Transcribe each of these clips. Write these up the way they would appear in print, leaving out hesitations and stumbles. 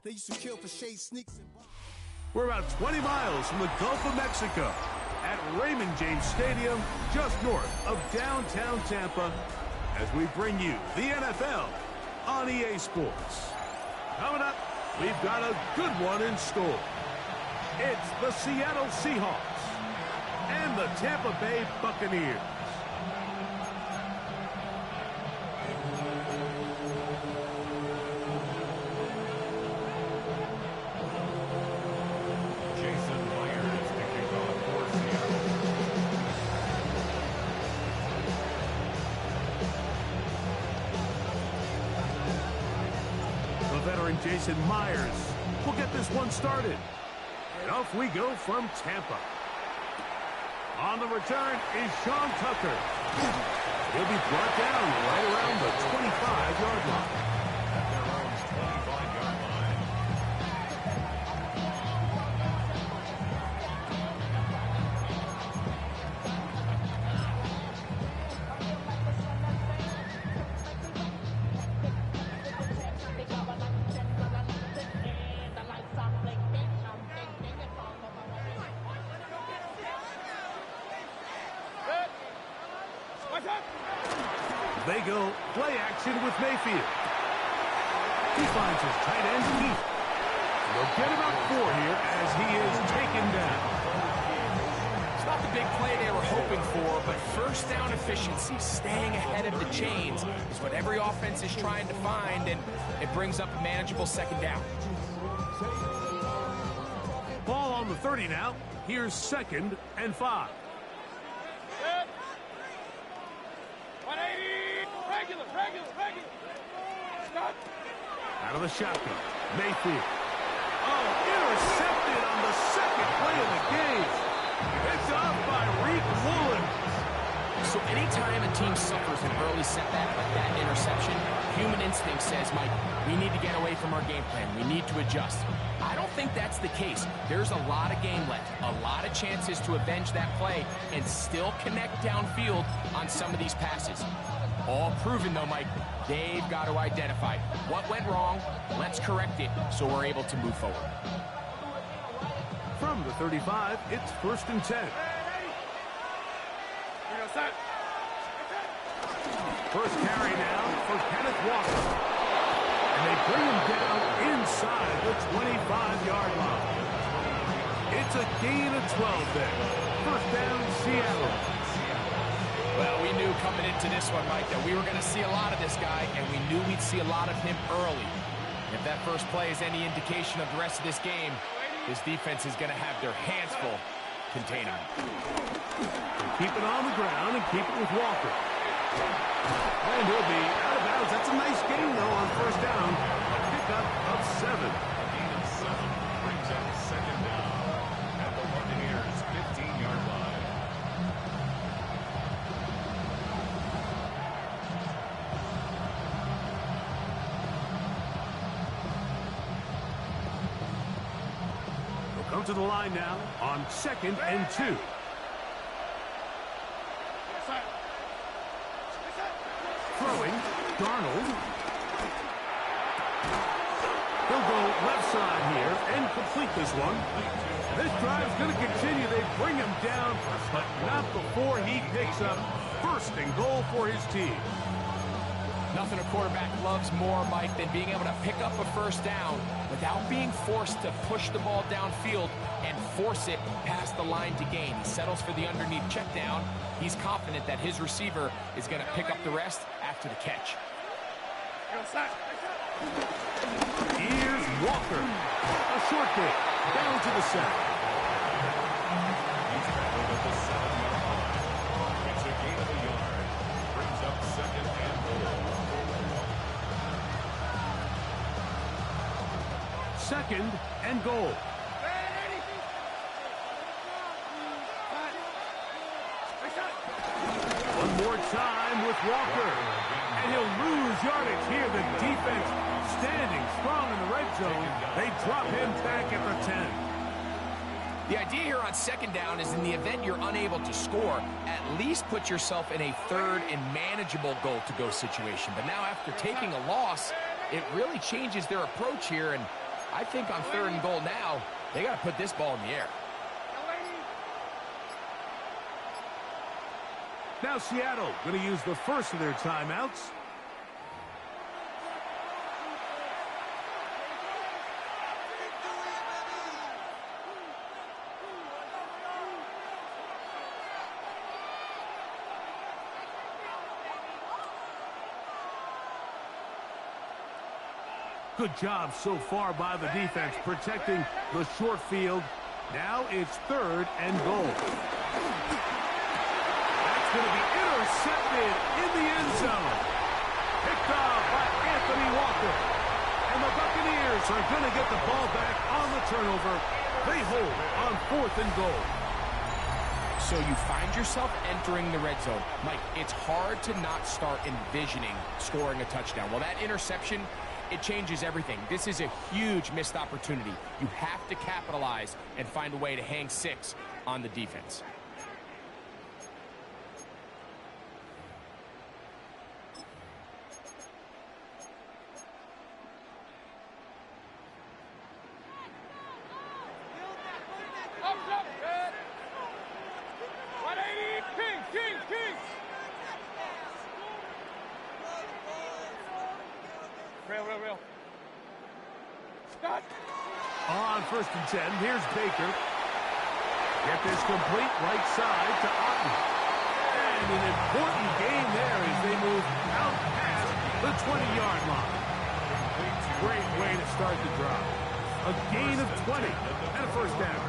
They used to kill for shade sneaks and bombs. We're about 20 miles from the Gulf of Mexico at Raymond James Stadium, just north of downtown Tampa, as we bring you the NFL on EA Sports. Coming up, we've got a good one in store. It's the Seattle Seahawks and the Tampa Bay Buccaneers. Jason Myers will get this one started. And off we go from Tampa. On the return is Sean Tucker. He'll be brought down right around the 25-yard line. At their own 25-yard line. They go play action with Mayfield. He finds his tight end Heath. They'll get about 4 here as he is taken down. It's not the big play they were hoping for, but first down efficiency, staying ahead of the chains, is what every offense is trying to find, and it brings up a manageable second down. Ball on the 30 now. Here's 2nd and 5. Out of the shotgun, Mayfield. Oh, intercepted on the second play of the game. Picked off by Reek Woolen. So anytime a team suffers an early setback like that interception, human instinct says, Mike, we need to get away from our game plan. We need to adjust. I don't think that's the case. There's a lot of game left, a lot of chances to avenge that play and still connect downfield on some of these passes. All proven, though, Mike. They've got to identify what went wrong. Let's correct it so we're able to move forward. From the 35, it's 1st and 10. First carry now for Kenneth Walker. And they bring him down inside the 25-yard line. It's a gain of 12 there. First down, Seattle. Well, we knew coming into this one, Mike, that we were going to see a lot of this guy, and we knew we'd see a lot of him early. If that first play is any indication of the rest of this game, this defense is going to have their hands full containing him. Keep it on the ground and keep it with Walker. And he'll be out of bounds. That's a nice gain, though, on first down. A pickup of 7. A gain of 7 brings up 2nd down at the Buccaneers' 15-yard line. Come to the line now on 2nd and 2. Throwing, Darnold. He'll go left side here and complete this one. This drive's going to continue. They bring him down, but not before he picks up 1st and goal for his team. Nothing a quarterback loves more, Mike, than being able to pick up a first down without being forced to push the ball downfield and force it past the line to gain. He settles for the underneath check down. He's confident that his receiver is going to pick up the rest after the catch. Here's Walker. A short kick down to the center. He's tackled at the 7-yard line. It's a gain of a yard. Brings up 2nd and goal. 2nd and goal. One more time with Walker. And he'll lose yardage here. The defense standing strong in the red zone. They drop him back at the 10. The idea here on 2nd down is in the event you're unable to score, at least put yourself in a 3rd and manageable goal-to-go situation. But now after taking a loss, it really changes their approach here, and I think on 3rd and goal now, they got to put this ball in the air. Now Seattle going to use the first of their timeouts. Good job so far by the defense protecting the short field. Now it's 3rd and goal. That's going to be intercepted in the end zone. Picked off by Anthony Walker. And the Buccaneers are going to get the ball back on the turnover. They hold on 4th and goal. So you find yourself entering the red zone. Mike, it's hard to not start envisioning scoring a touchdown. Well, that interception, it changes everything. This is a huge missed opportunity. You have to capitalize and find a way to hang 6 on the defense. On 1st and 10, here's Baker. Get this complete right side to Otten. And an important gain there as they move out past the 20-yard line. Great way to start the drive. A gain of 20 and a first down.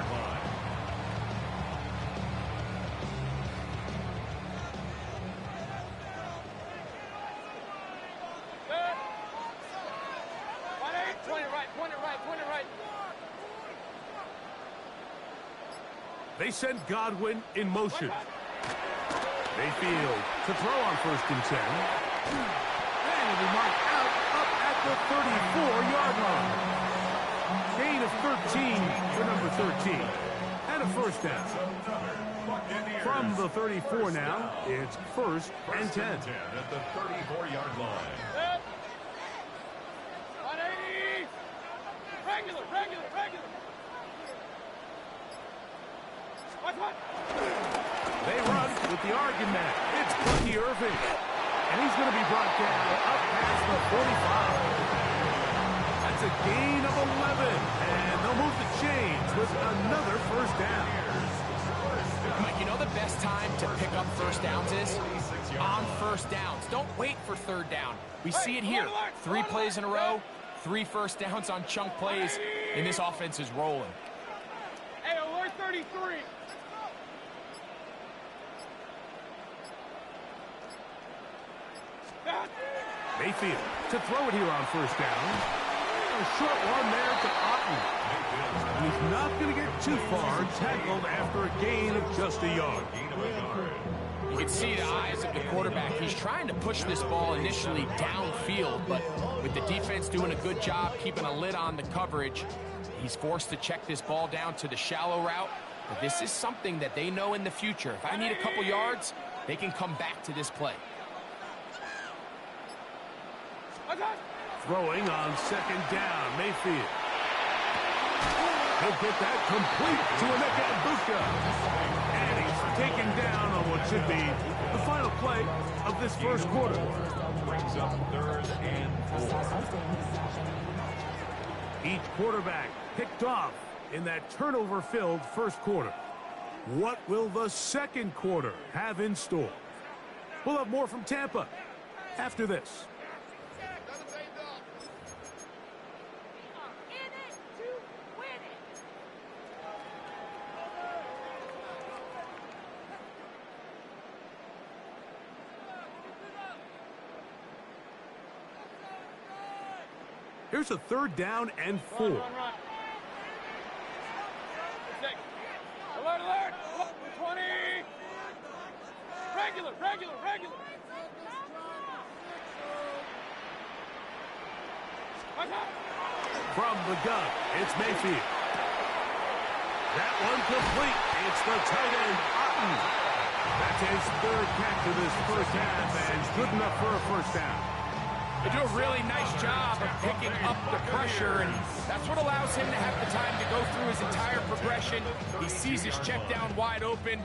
They send Godwin in motion. Mayfield to throw on 1st and 10. And it'll be marked out up at the 34-yard line. Gain of 13 for number 13. And a first down. From the 34 now, it's 1st and 10. At the 34-yard line. 180! Regular! They run with the argument. It's Bucky Irving. And he's going to be brought down up past the 45. That's a gain of 11. And they'll move the chains with another first down. Mike, you know the best time to pick up first downs is on first downs. Don't wait for 3rd down. We see it here. 3 plays in a row, 3 first downs on chunk plays, and this offense is rolling. Hey, alert 33. Mayfield to throw it here on 1st down. A short one there to Otten. He's not going to get too far, tackled after a gain of just a yard. You can see the eyes of the quarterback. He's trying to push this ball initially downfield, but with the defense doing a good job keeping a lid on the coverage, he's forced to check this ball down to the shallow route. But this is something that they know in the future. If I need a couple yards, they can come back to this play. Throwing on 2nd down, Mayfield. He'll get that complete to Emeka Egbuka. And he's taken down on what should be the final play of this first quarter. Brings up 3rd and 4. Each quarterback picked off in that turnover-filled first quarter. What will the second quarter have in store? We'll have more from Tampa after this. Here's a 3rd down and 4. Run. Alert! 20! Regular! From the gun, it's Mayfield. That one complete. It's the tight end, Otten. That's his 3rd catch of this first half, and good enough for a first down. They do a really nice job of picking up the pressure, and that's what allows allows him to have the time to go through his entire progression. He sees his check down wide open,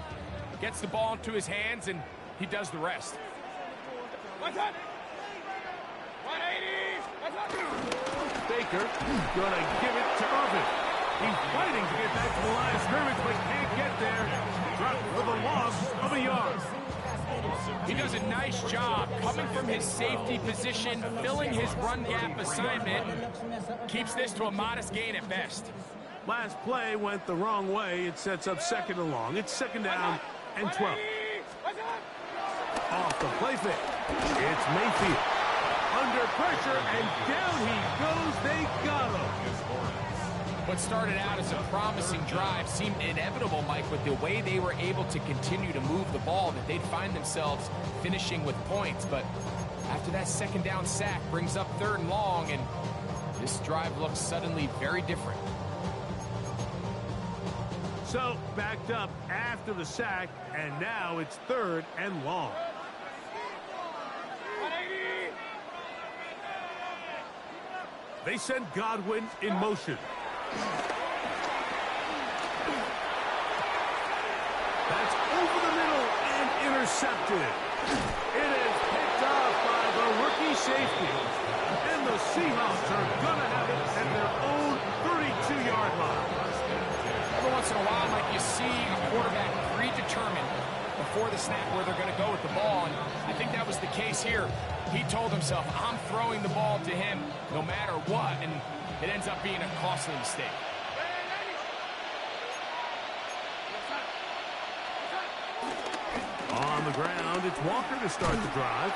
gets the ball into his hands, and he does the rest. What's up? 180. What's up? Baker gonna give it to Irvin. He's fighting to get back to the line of scrimmage, but can't get there. Dropped for the loss of a yard. He does a nice job coming from his safety position, filling his run gap assignment, keeps this to a modest gain at best. Last play went the wrong way. It sets up second and long. It's second down and 12. What's up? Off the play fake. It's Mayfield. Under pressure, and down he goes. They got him. What started out as a promising drive seemed inevitable, Mike, with the way they were able to continue to move the ball, that they'd find themselves finishing with points. But after that second down sack brings up third and long, and this drive looks suddenly very different. So, backed up after the sack, and now it's third and long. 180. They send Godwin in motion. That's over the middle and intercepted. It is picked off by the rookie safety. And the Seahawks are going to have it at their own 32-yard line. Every once in a while, Mike, you see a quarterback predetermined before the snap where they're going to go with the ball, and I think that was the case here. He told himself, I'm throwing the ball to him no matter what, and it ends up being a costly mistake. On the ground, it's Walker to start the drive.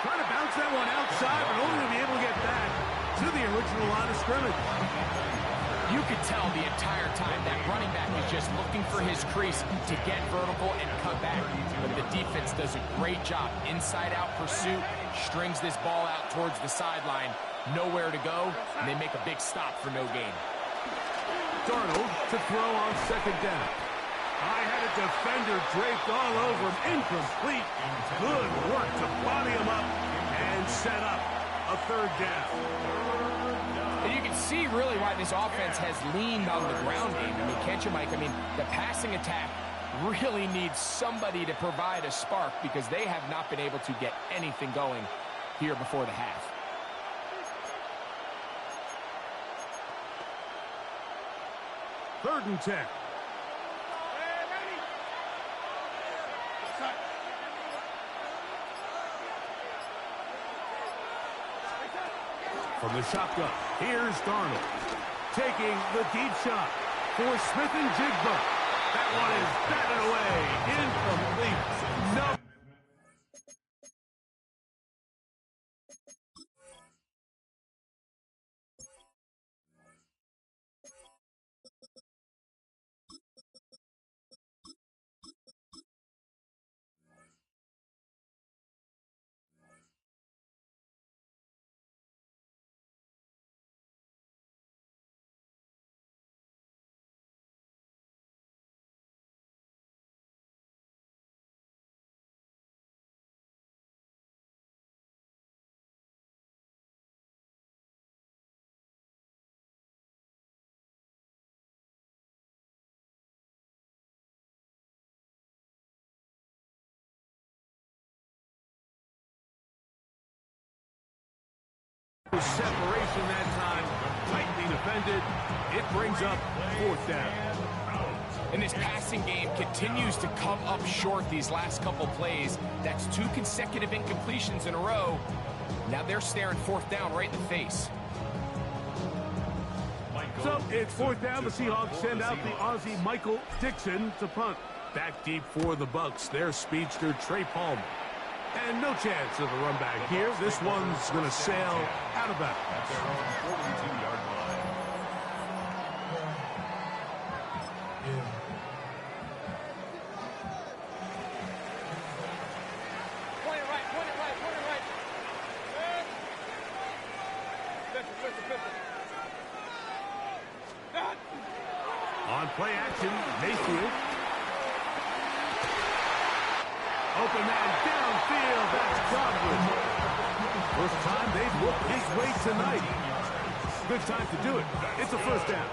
Trying to bounce that one outside, but only to be able to get back to the original line of scrimmage. You could tell the entire time that running back was just looking for his crease to get vertical and cut back. But the defense does a great job. Inside-out pursuit, strings this ball out towards the sideline. Nowhere to go, and they make a big stop for no gain. Darnold to throw on second down. I had a defender draped all over him. Incomplete. Good work to body him up and set up a third down. And you can see really why this offense has leaned on the ground game. I mean, can't you, Mike? I mean, the passing attack really needs somebody to provide a spark because they have not been able to get anything going here before the half. Third and 10. From the shotgun, here's Darnold. Taking the deep shot for Smith and Jigba. That one is batted away. Incomplete. No. Separation that time, tightly defended. It brings up fourth down. And this passing game continues to come up short these last couple plays. That's 2 consecutive incompletions in a row. Now they're staring fourth down right in the face. So it's fourth down. The Seahawks send out the Aussie Michael Dixon to punt. Back deep for the Bucs, their speedster Trey Palmer. And no chance of a run back here. This one's going to sail out of bounds. At their own 42-yard line. Point it right. Pistol. On play action, Mayfield. Open man downfield. That's Godwin. First time they've looked his way tonight. Good time to do it. It's a first down.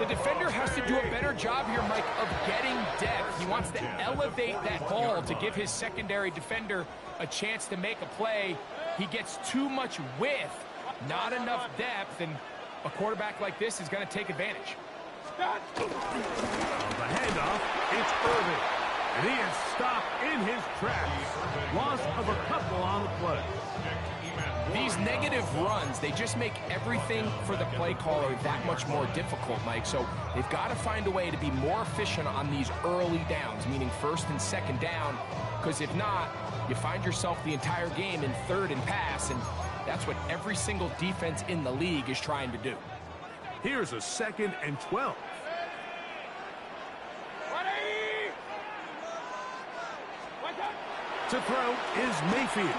The defender has to do a better job here, Mike, of getting depth. He wants to elevate that ball to give his secondary defender a chance to make a play. He gets too much width, not enough depth, and a quarterback like this is going to take advantage. The handoff, it's Irving. And he is stopped in his tracks. Loss of a couple on the play. These negative runs, they just make everything for the play caller that much more difficult, Mike. So they've got to find a way to be more efficient on these early downs, meaning first and second down, because if not, you find yourself the entire game in third and pass, and that's what every single defense in the league is trying to do. Here's a 2nd and 12. To throw is Mayfield.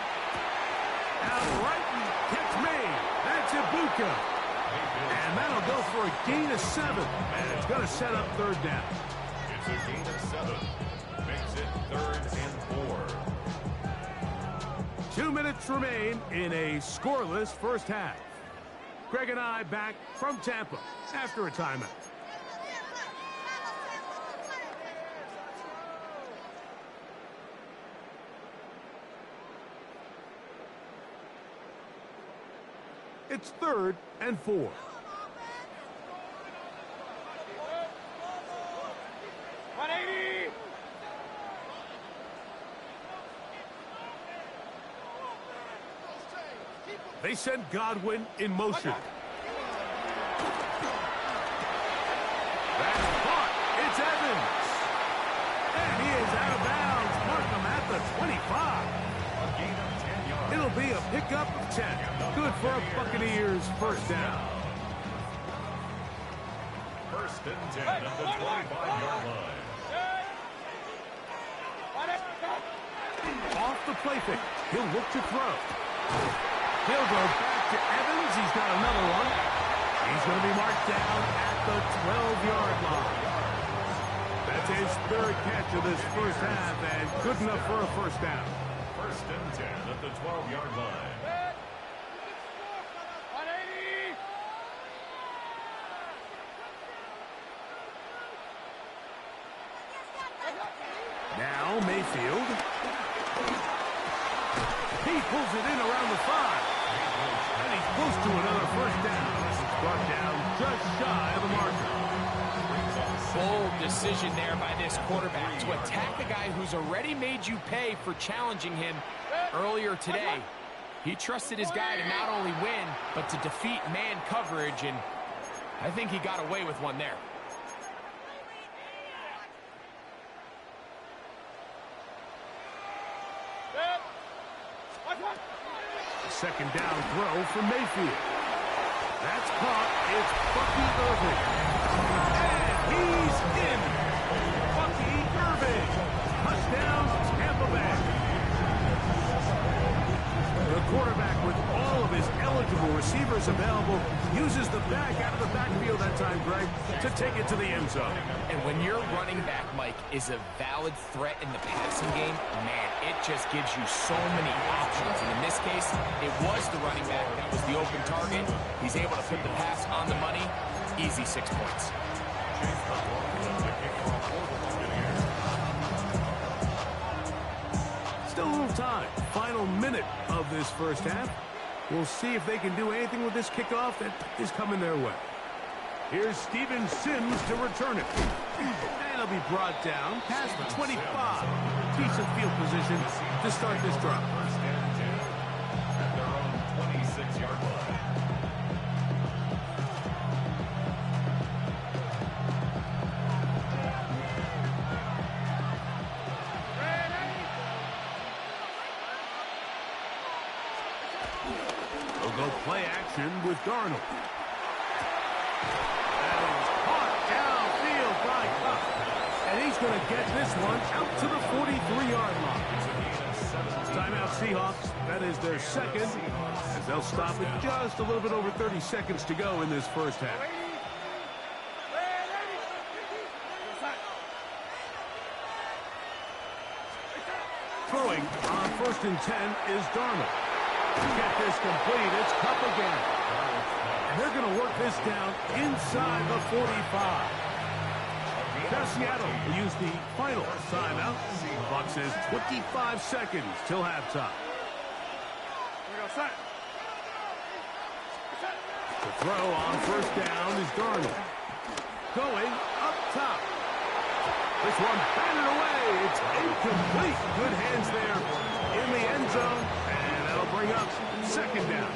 Out right and catch made. That's Ibuka. And that'll go for a gain of 7. And it's going to set up third down. It's a gain of 7. Makes it 3rd and 4. 2 minutes remain in a scoreless first half. Greg and I back from Tampa after a timeout. It's 3rd and 4. 180. They send Godwin in motion. That's caught. It's Evans. And he is out of bounds. Mark him at the 25. It'll be a pickup of 10. Good for a Buccaneers first down. 1st and 10 at the 25-yard line. Off the play fake. He'll look to throw. He'll go back to Evans. He's got another one. He's going to be marked down at the 12-yard line. That's his 3rd catch of this first half, and good enough for a first down. 1st and 10 at the 12-yard line. Now Mayfield. He pulls it in around the 5. And he's close to another first down. Brought down just shy of the marker. Bold decision there by this quarterback to attack a guy who's already made you pay for challenging him earlier today. He trusted his guy to not only win, but to defeat man coverage, and I think he got away with one there. Second down throw for Mayfield. That's caught. It's Bucky Irving. And he's in. Bucky Irving. Touchdown, Tampa Bay. The quarterback, with all of his eligible receivers available, uses the back out of the backfield that time, Greg, to take it to the end zone. And when your running back, Mike, is a valid threat in the passing game, man, it just gives you so many options. And in this case, it was the running back that was the open target. He's able to put the pass on the money. Easy 6 points. Still a little time. Final minute of this first half. We'll see if they can do anything with this kickoff that is coming their way. Here's Steven Sims to return it. And it'll be brought down past the 25. Decent field position to start this drive. 1st and 10 at their own 26-yard line. They'll go play action with Darnold. That is caught downfield by Kupp. And he's going to get this one out to the 43-yard line. Timeout Seahawks. That is their second. As they'll stop it just a little bit over 30 seconds to go in this first half. Throwing on 1st and 10 is Darnold. Get this complete. It's Kupp again. And they're going to work this down inside the 45. Now Seattle will use the final timeout. Clock says 25 seconds till halftime. The throw on first down is Darnold. Going up top. This one batted away. It's incomplete. Good hands there in the end zone. And that'll bring up second down.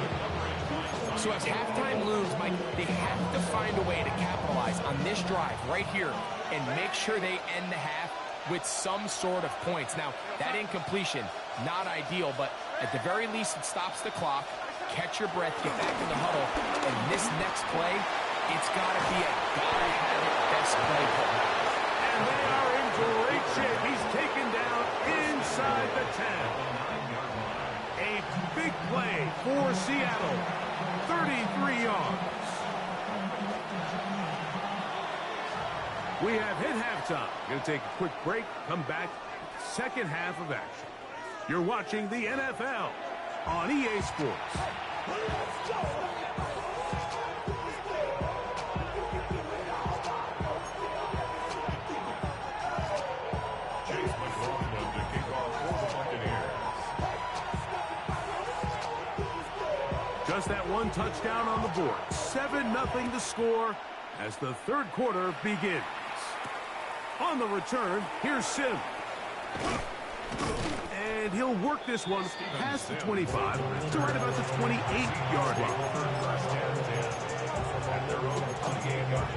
So as halftime looms, Mike, they have to find a way to capitalize on this drive right here and make sure they end the half with some sort of points. Now, that incompletion, not ideal, but at the very least, it stops the clock. Catch your breath, get back in the huddle, and this next play, it's got to be a gotta-have-it best play call. And they are in great shape. He's taken down inside the 10. A big play for Seattle. 33 yards. We have hit halftime. Going to take a quick break, come back, second half of action. You're watching the NFL on EA Sports. Chase McLaughlin to kick off for the Buccaneers. Just that one touchdown on the board. 7-0 to score as the third quarter begins. On the return, here's Sim. And he'll work this one past the 25 to right about the 28-yard line. At their own 28-yard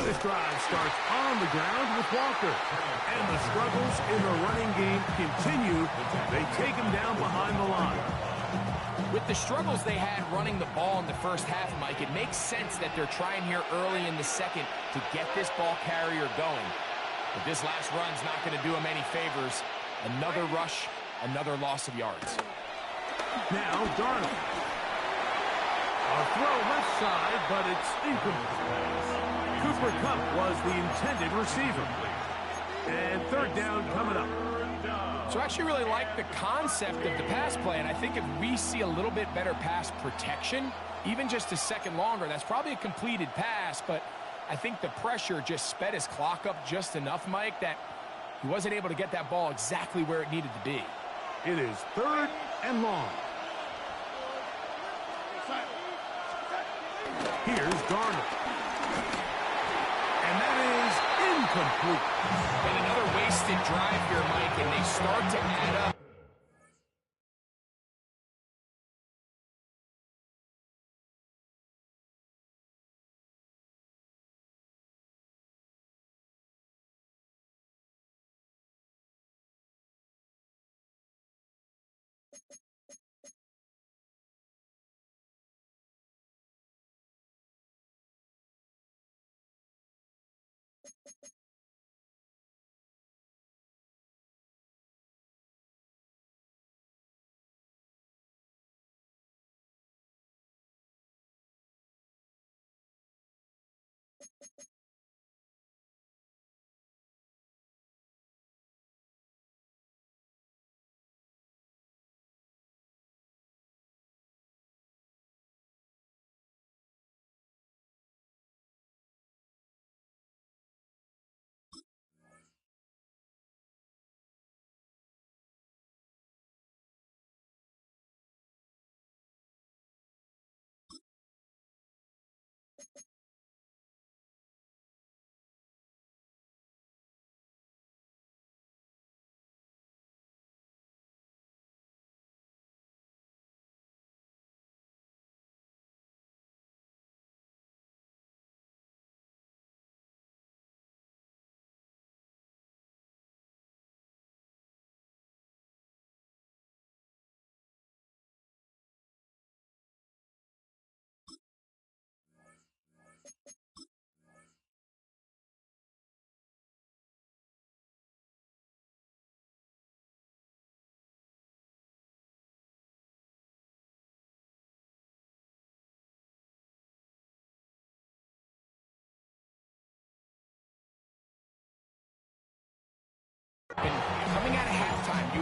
This drive starts on the ground with Walker. And the struggles in the running game continue. They take him down behind the line. With the struggles they had running the ball in the first half, Mike, it makes sense that they're trying here early in the second to get this ball carrier going. But this last run's not going to do him any favors. Another rush, another loss of yards. Now Darnold. A throw left side, but it's incomplete. Cooper Kupp was the intended receiver. And third down coming up. So I actually really like the concept of the pass play, and I think if we see a little bit better pass protection, even just a second longer, that's probably a completed pass, but I think the pressure just sped his clock up just enough, Mike, that he wasn't able to get that ball exactly where it needed to be. It is third and long. Here's Darnold. And that is incomplete. And another wasted drive here, Mike, and they start to add up.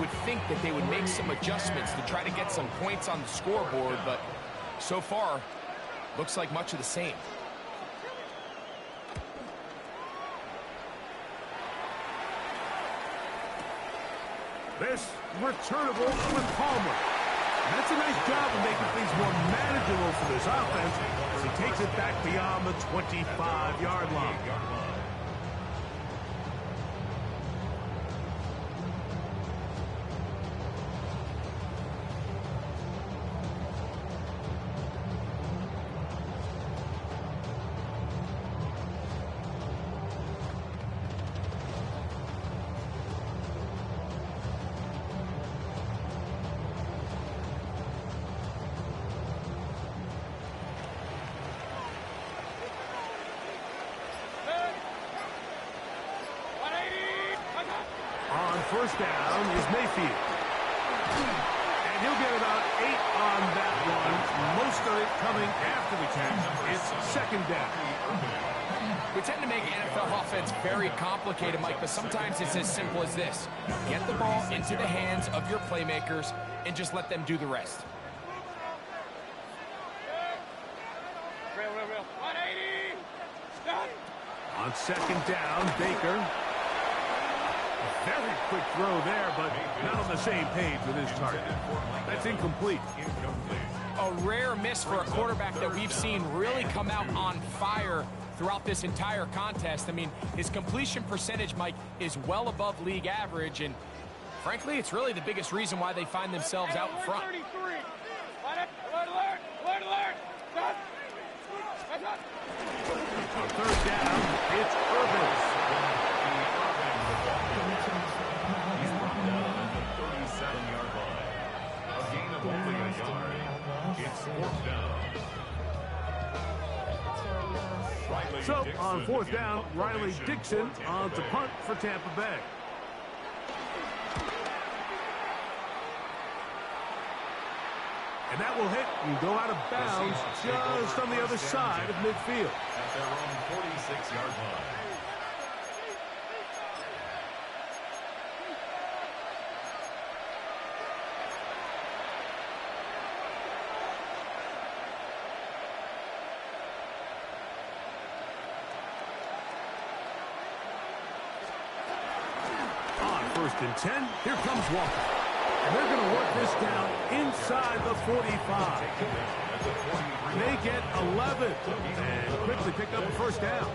would think that they would make some adjustments to try to get some points on the scoreboard, but so far, looks like much of the same. This returnable with Palmer. That's a nice job of making things more manageable for this offense as he takes it back beyond the 25-yard line. First down is Mayfield. And he'll get about 8 on that one. Most of it coming after the catch. It's second down. We tend to make NFL offense very complicated, Mike, but sometimes it's as simple as this. Get the ball into the hands of your playmakers and just let them do the rest. Real. 180. Stop. On second down, Baker. Very quick throw there, but not on the same page with his target. That's incomplete. A rare miss for a quarterback that we've seen really come out on fire throughout this entire contest. I mean, his completion percentage, Mike, is well above league average, and frankly, it's really the biggest reason why they find themselves out in front. 133. Alert. Stop. On third down, it's Irvin. He's brought down at the 37-yard line. A gain of only a yard. It's fourth down. So, on fourth down, Riley Dixon on to punt for Tampa Bay. And that will hit and go out of bounds just on the other side of midfield. At their own 46-yard line. On first and 10, here comes Walker. And they're going to work this down inside the 45. They get 11 and quickly pick up a first down.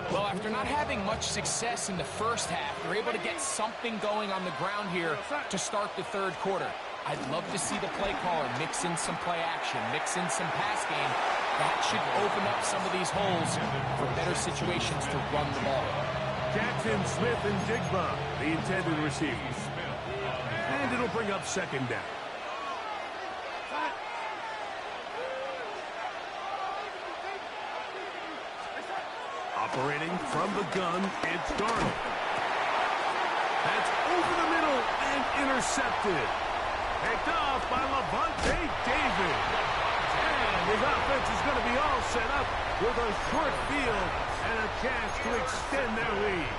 Well, after not having much success in the first half, they're able to get something going on the ground here to start the third quarter. I'd love to see the play caller mix in some play action, mix in some pass game. That should open up some of these holes for better situations to run the ball. Jackson, Smith, and Digba, the intended receivers. And it'll bring up second down. Operating from the gun, it's Darnold. That's over the middle and intercepted. Picked off by Levante David. And his offense is going to be all set up with a short field and a chance to extend their lead.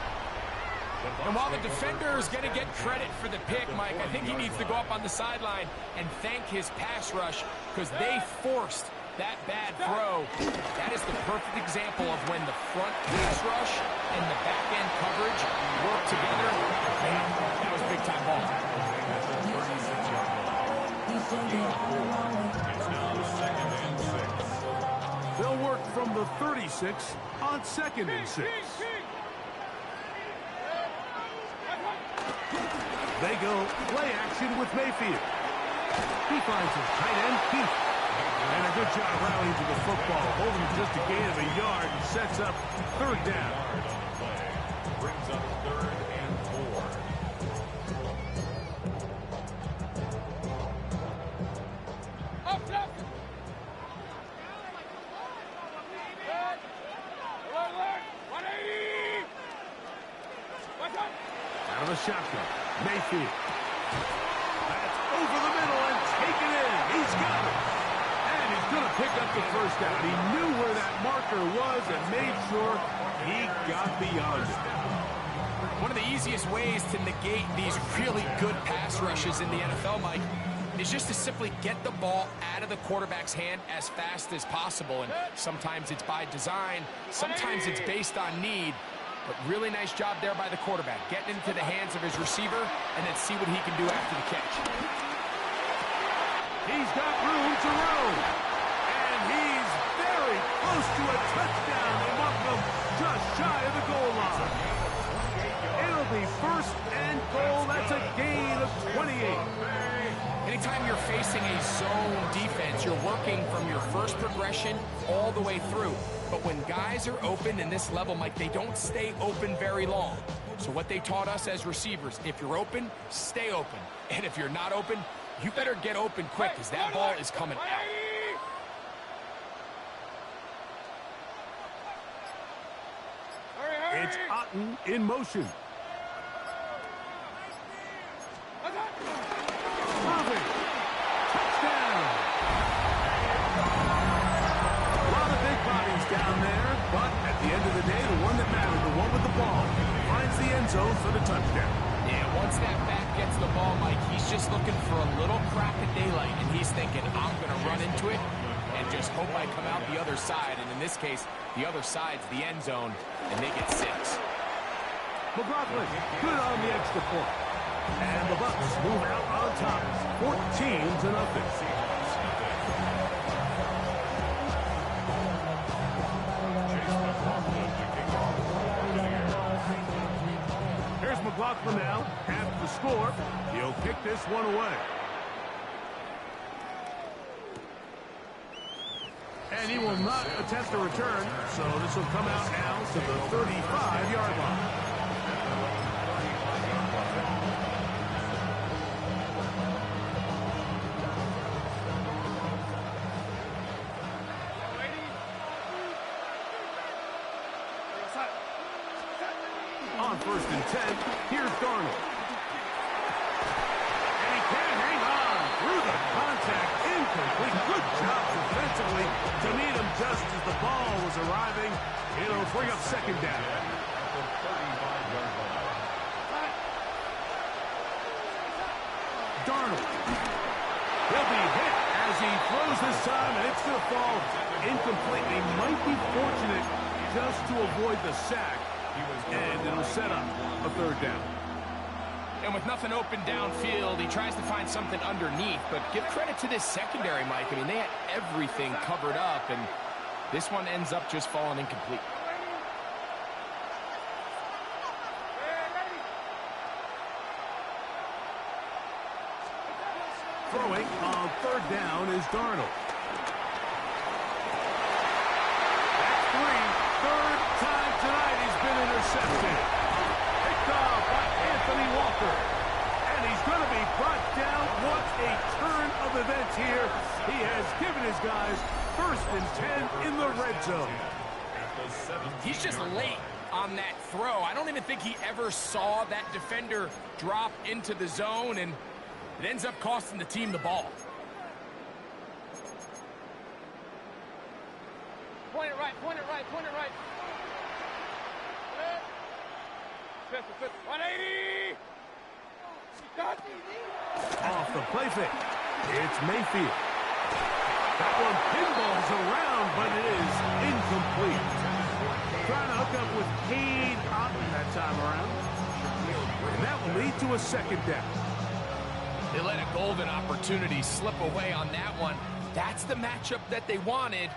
And while the defender is going to get credit for the pick, Mike, I think he needs to go up on the sideline and thank his pass rush because they forced that bad throw. That is the perfect example of when the front pass rush and the back end coverage work together. Man, that was big time ball. They'll work from the 36 on second and 6. They go play action with Mayfield. He finds his tight end, Keith. And a good job rallying to the football, holding just a gain of a yard and sets up third down. Brings up third and 4. Alert. 180. Out of the shotgun, Mayfield. That's over the middle and taken in. He's got it. And he's going to pick up the first down. He knew where that marker was and made sure he got beyond it. One of the easiest ways to negate these really good pass rushes in the NFL, Mike, is just to simply get the ball out of the quarterback's hand as fast as possible. And sometimes it's by design, sometimes it's based on need. But really nice job there by the quarterback, getting into the hands of his receiver and then see what he can do after the catch. He's got room to roam. And he's very close to a touchdown. They mark him just shy of the goal line. It'll be first and goal. That's a gain of 28. Anytime you're facing a zone defense, you're working from your first progression all the way through. But when guys are open in this level, Mike, they don't stay open very long. So what they taught us as receivers, if you're open, stay open. And if you're not open, you better get open quick because that ball is coming out. It's Otten in motion. Moving. Touchdown. A lot of big bodies down there, but at the end of the day, the one that mattered, the one with the ball, finds the end zone for the touchdown. Yeah, once that back gets the ball, Mike, he's just looking for a little crack of daylight, and he's thinking, I'm going to run into it and just hope I come out the other side. And in this case, the other side's the end zone, and they get 6. McLaughlin, good on the extra point. And the Bucs move out on top, 14-0. Here's McLaughlin now, half the score. He'll kick this one away. And he will not attempt a return, so this will come out now to the 35-yard line. On 1st and 10, here's Darnold. And he can't hang on through the contact. Incomplete. Good job defensively to meet him just as the ball was arriving. It'll bring up 2nd down. Darnold. He'll be hit as he throws this time, and it's going to fall incomplete. They might be fortunate just to avoid the sack. And it'll set up a 3rd down. And with nothing open downfield, he tries to find something underneath. But give credit to this secondary, Mike. I mean, they had everything covered up, and this one ends up just falling incomplete. Throwing on 3rd down is Darnold. That's 3. 3rd time tonight he's been intercepted. Picked off by Anthony Walker. And he's going to be brought down. What a turn of events here. He has given his guys 1st and 10 in the red zone. He's just late on that throw. I don't even think he ever saw that defender drop into the zone, and it ends up costing the team the ball. Point it right, point it right, point it right. 180! Stop! Off the play fake. It's Mayfield. That one pinballs around, but it is incomplete. Trying to hook up with Cade Otten that time around. And that will lead to a 2nd down. They let a golden opportunity slip away on that one. That's the matchup that they wanted.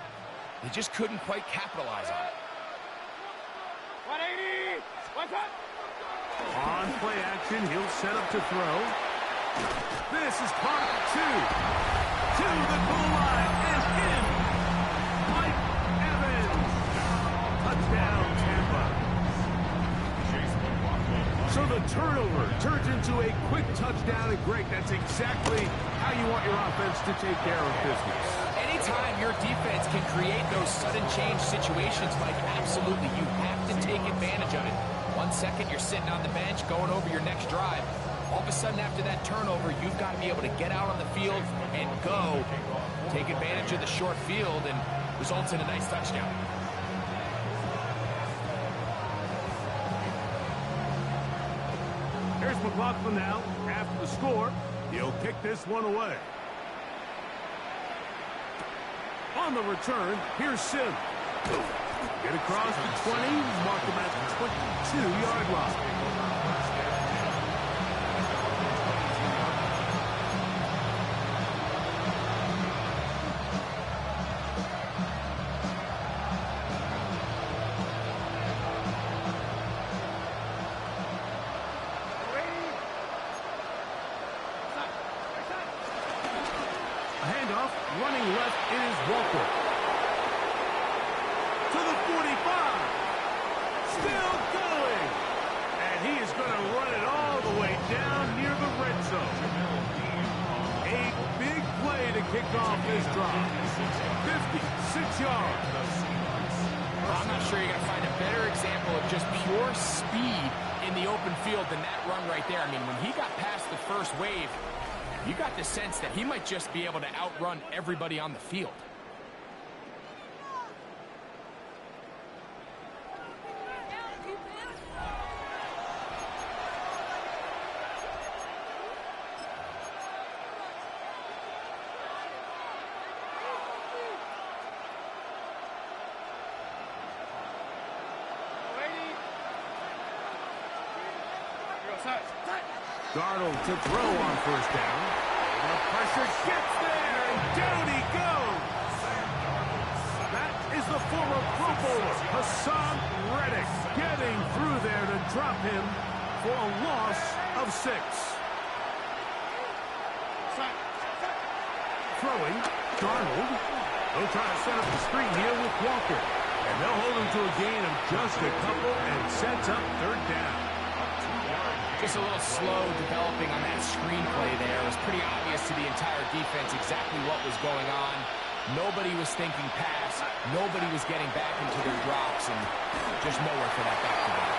They just couldn't quite capitalize on it. 180! What's up? On play action, he'll set up to throw. This is caught 2. To the goal line and in. Mike Evans. Touchdown, Tampa. So the turnover turns into a quick touchdown, and Greg, that's exactly how you want your offense to take care of business. Anytime your defense can create those sudden change situations, Mike, absolutely, you have to take advantage of it. 1 second, you're sitting on the bench, going over your next drive. All of a sudden, after that turnover, you've got to be able to get out on the field and go. Take advantage of the short field, and results in a nice touchdown. Here's McLaughlin now. After the score, he'll kick this one away. On the return, here's Sim. Get across the 20, mark him at the 22-yard line. A handoff, running left is Walker. To the 45. Still going. And he is going to run it all the way down near the red zone. A big play to kick off this drive. 56 yards. I'm not sure you're going to find a better example of just pure speed in the open field than that run right there. I mean, when he got past the first wave, you got the sense that he might just be able to outrun everybody on the field. Darnold to throw on first down. The pressure gets there, and down he goes. That is the former Pro Bowler, Hassan Reddick, getting through there to drop him for a loss of 6. Throwing, Darnold. They'll try to set up the screen here with Walker. And they'll hold him to a gain of just a couple and sets up third down. Just a little slow developing on that screenplay there. It was pretty obvious to the entire defense exactly what was going on. Nobody was thinking pass. Nobody was getting back into their drops, and just nowhere for that back-to-back.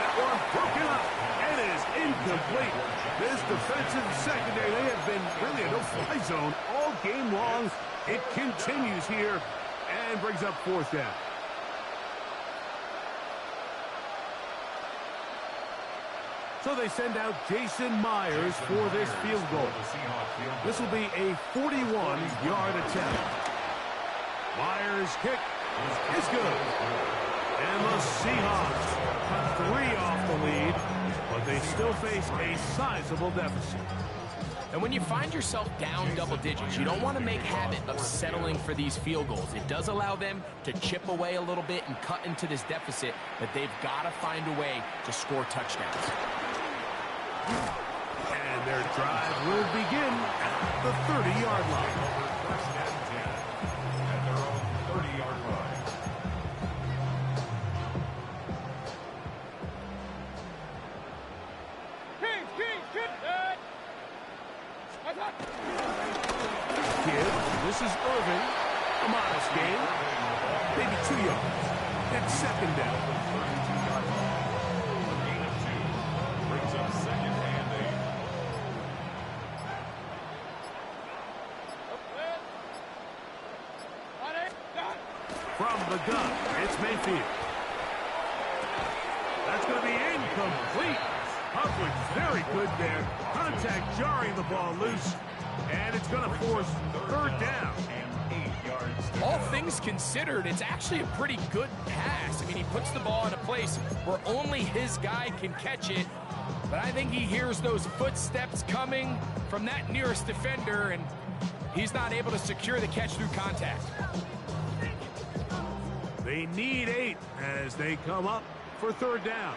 That one broken up and is incomplete. This defensive secondary, they have been really a no-fly zone all game long. It continues here and brings up fourth down. So they send out Jason Myers for this field goal. This will be a 41-yard attempt. Myers' kick is good. And the Seahawks cut 3 off the lead, but they still face a sizable deficit. And when you find yourself down double digits, you don't want to make habit of settling for these field goals. It does allow them to chip away a little bit and cut into this deficit, but they've got to find a way to score touchdowns. And their drive will begin at the 30-yard line. First and 10 at their own 30-yard line. Kid, this is Irving. A modest gain. Maybe 2 yards. It's second down. A gain of 2 brings up second and 8. From the gun, it's Mayfield. That's going to be incomplete. Coverage very good there. Contact jarring the ball loose. And it's going to force third down. And 8 yards to All go. things considered, it's actually a pretty good pass. I mean, he puts the ball in a place where only his guy can catch it. But I think he hears those footsteps coming from that nearest defender, and he's not able to secure the catch through contact. They need 8 as they come up for third down.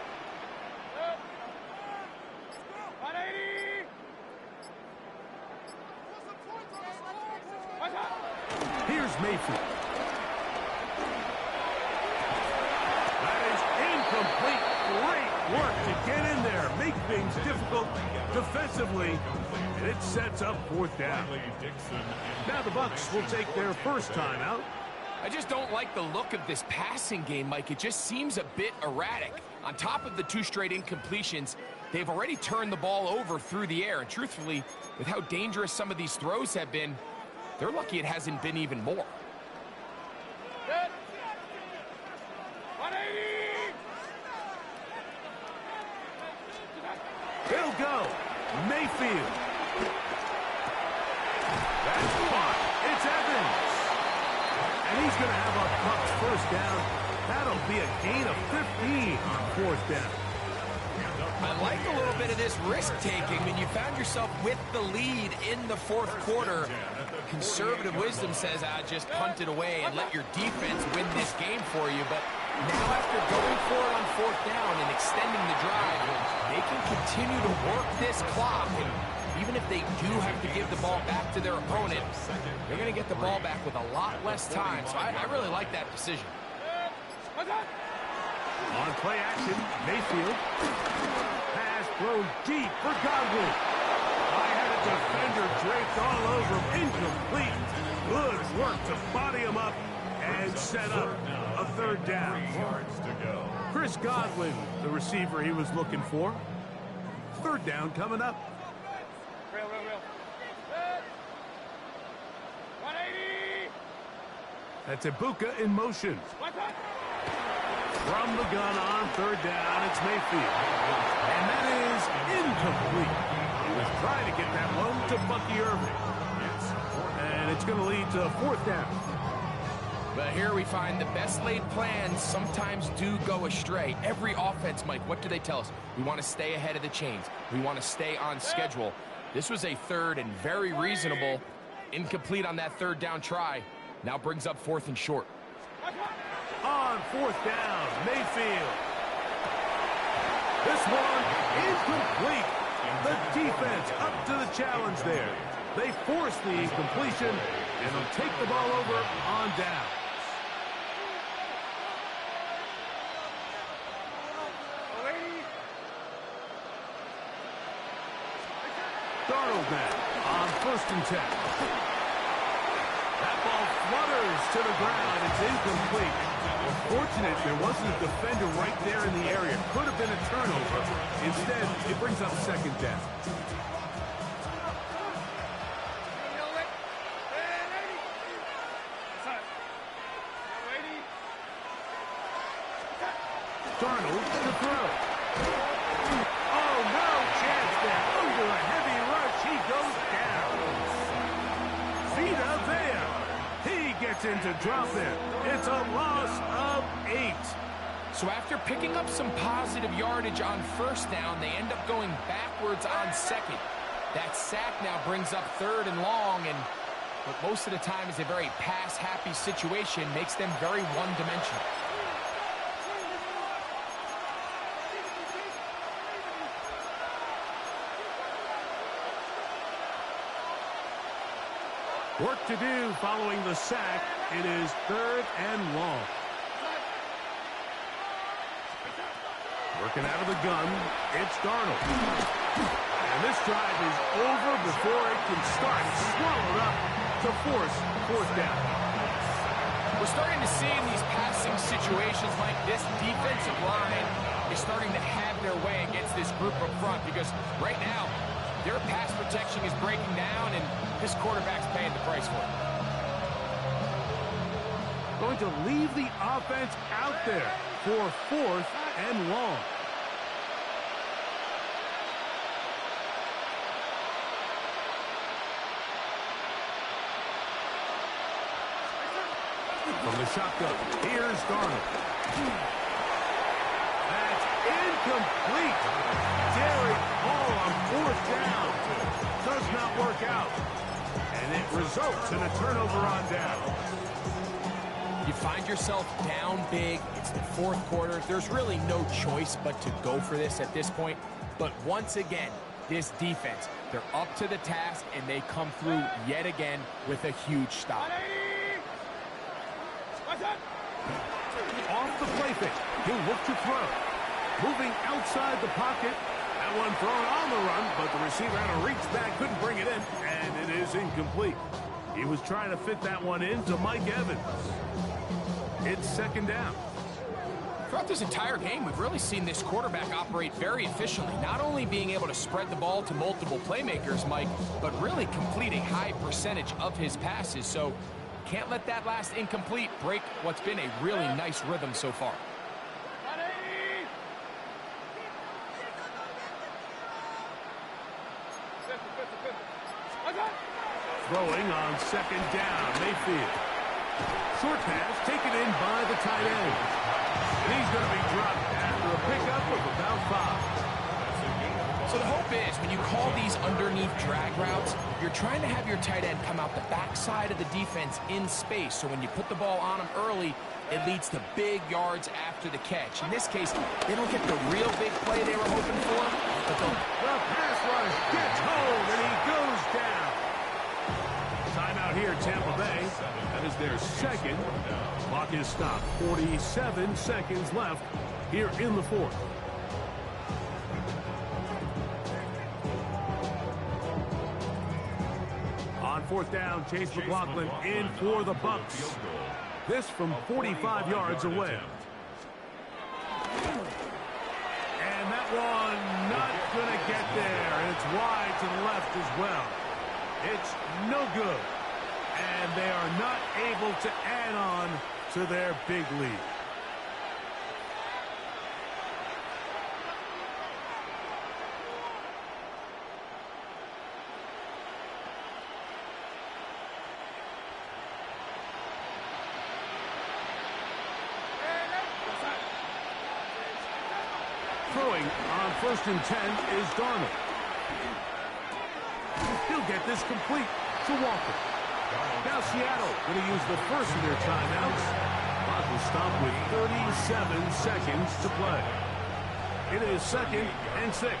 Here's Mayfield. That is incomplete. Great work to get in there, make things difficult defensively, and it sets up fourth down. Now the Bucs will take their first timeout. I just don't like the look of this passing game, Mike. It just seems a bit erratic. On top of the 2 straight incompletions, they've already turned the ball over through the air. And truthfully, with how dangerous some of these throws have been, they're lucky it hasn't been even more. Good. 180. He'll go. Mayfield. That's caught. It's Evans. And he's going to have a Bucs first down. That'll be a gain of 15 on fourth down. I like a little bit of this risk-taking. I mean, you found yourself with the lead in the fourth quarter. Conservative wisdom says, just punt it away and let your defense win this game for you. But now after going for it on fourth down and extending the drive, they can continue to work this clock. And even if they do have to give the ball back to their opponent, they're going to get the ball back with a lot less time. So I really like that decision. On play action, Mayfield. Pass thrown deep for Godwin. I had a defender draped all over him. Incomplete. Good work to body him up and set up a third down. Chris Godwin, the receiver he was looking for. Third down coming up. Real. 180. That's Ibuka in motion. From the gun on third down, it's Mayfield. And that is incomplete. He was trying to get that low to Bucky Irving. And it's going to lead to fourth down. But here we find the best laid plans sometimes do go astray. Every offense, Mike, what do they tell us? We want to stay ahead of the chains. We want to stay on schedule. This was a third and very reasonable. Incomplete on that third down try. Now brings up fourth and short. On fourth down, Mayfield. This one incomplete. The defense up to the challenge there. They force the incompletion, and they'll take the ball over on down. Darnold now on first and 10. That ball flutters to the ground. It's incomplete. Fortunate there wasn't a defender right there in the area. Could have been a turnover. Instead, it brings up second down. Darnold to throw. Oh, no chance there. Under a heavy rush, he goes down. Vita Vea. He gets in to drop it. It's a loss of 8. So after picking up some positive yardage on first down, they end up going backwards on second. That sack now brings up third and long, and what most of the time is a very pass-happy situation makes them very one-dimensional. Work to do following the sack. It is third and long. Working out of the gun, it's Darnold. And this drive is over before it can start. Swallowed up to force fourth down. We're starting to see in these passing situations like this defensive line is starting to have their way against this group up front, because right now their pass protection is breaking down, and this quarterback's paying the price for it. Going to leave the offense out there for fourth and long. From the shotgun, here's Darnold. That's incomplete. Derek Hall on fourth down. Does not work out. And it results in a turnover on down. You find yourself down big. It's the fourth quarter. There's really no choice but to go for this at this point. But once again, this defense, they're up to the task, and they come through yet again with a huge stop. Off the play fake. He'll look to throw. Moving outside the pocket. That one thrown on the run, but the receiver had to reach back, couldn't bring it in, and it is incomplete. He was trying to fit that one into Mike Evans. It's second down. Throughout this entire game, we've really seen this quarterback operate very efficiently, not only being able to spread the ball to multiple playmakers, Mike, but really complete a high percentage of his passes. So can't let that last incomplete break what's been a really nice rhythm so far. Throwing on second down, Mayfield. Short pass taken in by the tight end. And he's going to be dropped after a pickup of about 5. So the hope is when you call these underneath drag routes, you're trying to have your tight end come out the backside of the defense in space. So when you put the ball on him early, it leads to big yards after the catch. In this case, they don't get the real big play they were hoping for, but the pass rush gets home, and he goes down. Timeout here, Tampa Bay. That is their second. Clock is stopped. 47 seconds left here in the fourth. On fourth down, Chase McLaughlin in for the Bucs. This from 45 yards away. And that one not going to get there. And it's wide to the left as well. It's no good. And they are not able to add on to their big lead. Throwing on 1st and 10 is Darnold. He'll get this complete to Walker. Now Seattle going to use the first of their timeouts. Clock will stop with 37 seconds to play. It is 2nd and 6.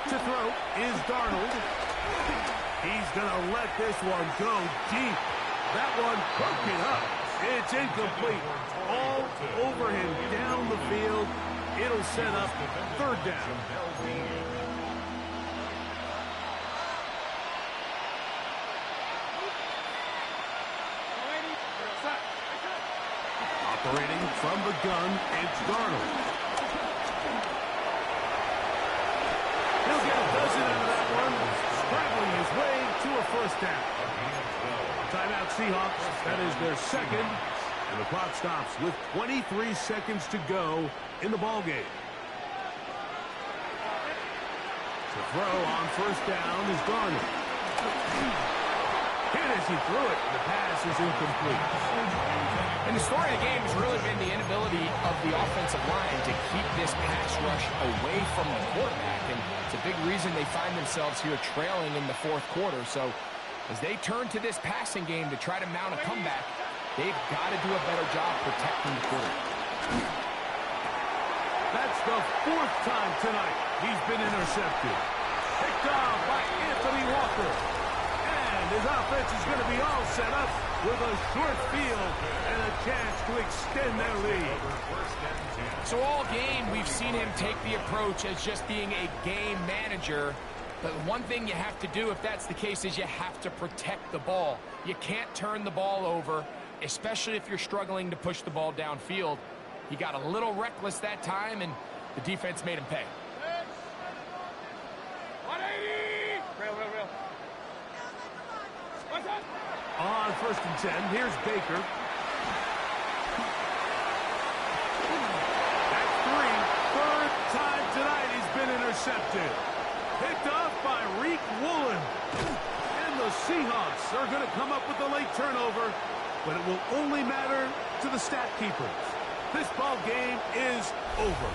To throw is Darnold. He's going to let this one go deep. That one broken up. It's incomplete. All over him down the field. It'll set up 3rd down. Operating from the gun, it's Darnold. He'll get a dozen out of that one, scrabbling his way to a 1st down. Timeout Seahawks. That is their second. And the clock stops with 23 seconds to go in the ballgame. To throw on 1st down is Darnold. Hit as he threw it. The pass is incomplete. And the story of the game has really been the inability of the offensive line to keep this pass rush away from the quarterback. And it's a big reason they find themselves here trailing in the 4th quarter. So as they turn to this passing game to try to mount a comeback, they've got to do a better job protecting the quarterback. That's the 4th time tonight he's been intercepted. Picked off by Anthony Walker. And his offense is going to be all set up with a short field and a chance to extend their lead. So all game, we've seen him take the approach as just being a game manager. But one thing you have to do, if that's the case, is you have to protect the ball. You can't turn the ball over, especially if you're struggling to push the ball downfield. He got a little reckless that time, and the defense made him pay. 180! Real. What's that? On 1st and 10, here's Baker. That's 3. 3rd time tonight he's been intercepted. Picked off by Reek Woolen. And the Seahawks are going to come up with a late turnover, but it will only matter to the stat keepers. This ball game is over.